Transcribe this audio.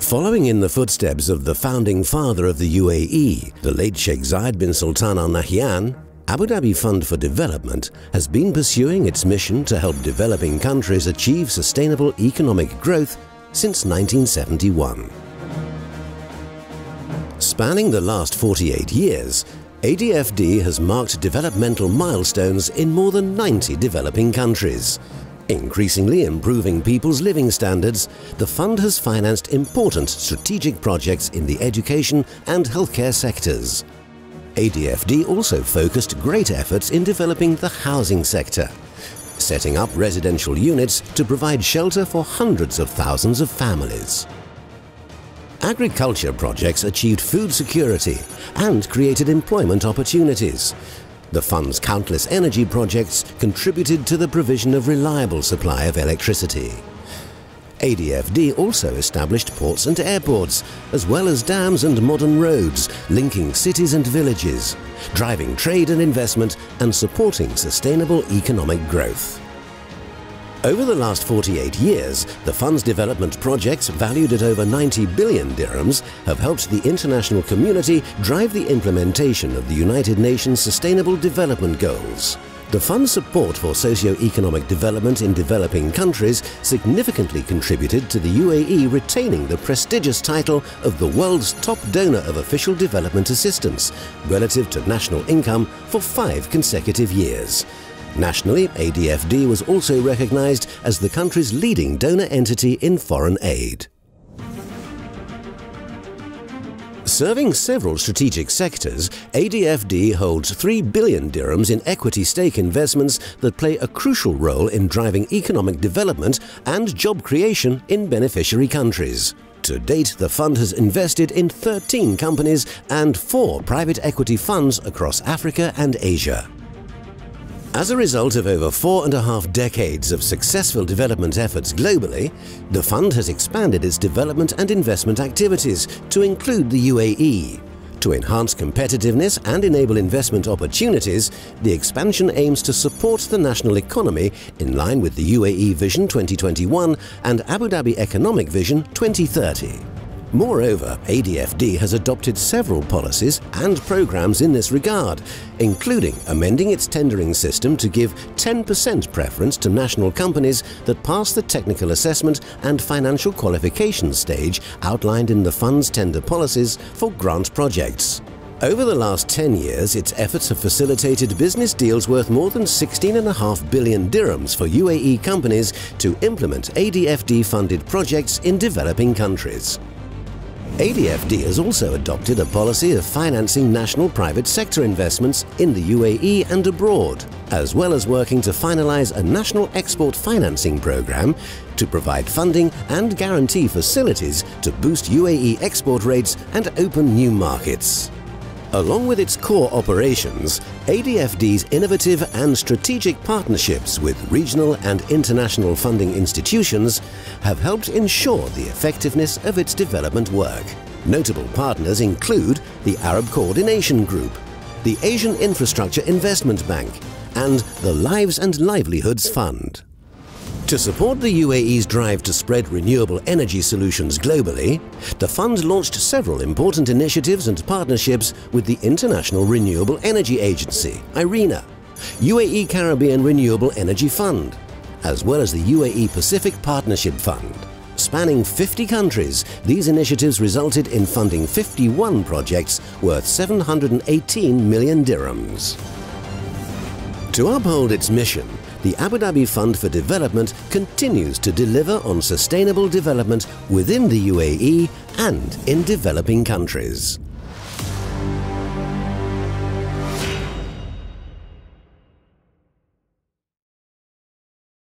Following in the footsteps of the founding father of the UAE, the late Sheikh Zayed bin Sultan Al Nahyan, Abu Dhabi Fund for Development has been pursuing its mission to help developing countries achieve sustainable economic growth since 1971. Spanning the last 48 years, ADFD has marked developmental milestones in more than 90 developing countries. Increasingly improving people's living standards, the fund has financed important strategic projects in the education and healthcare sectors. ADFD also focused great efforts in developing the housing sector, setting up residential units to provide shelter for hundreds of thousands of families. Agriculture projects achieved food security and created employment opportunities. The fund's countless energy projects contributed to the provision of reliable supply of electricity. ADFD also established ports and airports, as well as dams and modern roads, linking cities and villages, driving trade and investment and supporting sustainable economic growth. Over the last 48 years, the fund's development projects, valued at over 90 billion dirhams, have helped the international community drive the implementation of the United Nations Sustainable Development Goals. The fund's support for socio-economic development in developing countries significantly contributed to the UAE retaining the prestigious title of the world's top donor of official development assistance relative to national income for 5 consecutive years. Nationally, ADFD was also recognized as the country's leading donor entity in foreign aid. Serving several strategic sectors, ADFD holds 3 billion dirhams in equity stake investments that play a crucial role in driving economic development and job creation in beneficiary countries. To date, the fund has invested in 13 companies and 4 private equity funds across Africa and Asia. As a result of over 4.5 decades of successful development efforts globally, the fund has expanded its development and investment activities to include the UAE. To enhance competitiveness and enable investment opportunities, the expansion aims to support the national economy in line with the UAE Vision 2021 and Abu Dhabi Economic Vision 2030. Moreover, ADFD has adopted several policies and programs in this regard, including amending its tendering system to give 10% preference to national companies that pass the technical assessment and financial qualification stage outlined in the fund's tender policies for grant projects. Over the last 10 years, its efforts have facilitated business deals worth more than 16.5 billion dirhams for UAE companies to implement ADFD-funded projects in developing countries. ADFD has also adopted a policy of financing national private sector investments in the UAE and abroad, as well as working to finalize a national export financing program to provide funding and guarantee facilities to boost UAE export rates and open new markets. Along with its core operations, ADFD's innovative and strategic partnerships with regional and international funding institutions have helped ensure the effectiveness of its development work. Notable partners include the Arab Coordination Group, the Asian Infrastructure Investment Bank, and the Lives and Livelihoods Fund. To support the UAE's drive to spread renewable energy solutions globally, the fund launched several important initiatives and partnerships with the International Renewable Energy Agency, IRENA, UAE-Caribbean Renewable Energy Fund, as well as the UAE Pacific Partnership Fund. Spanning 50 countries, these initiatives resulted in funding 51 projects worth 718 million dirhams. To uphold its mission, the Abu Dhabi Fund for Development continues to deliver on sustainable development within the UAE and in developing countries.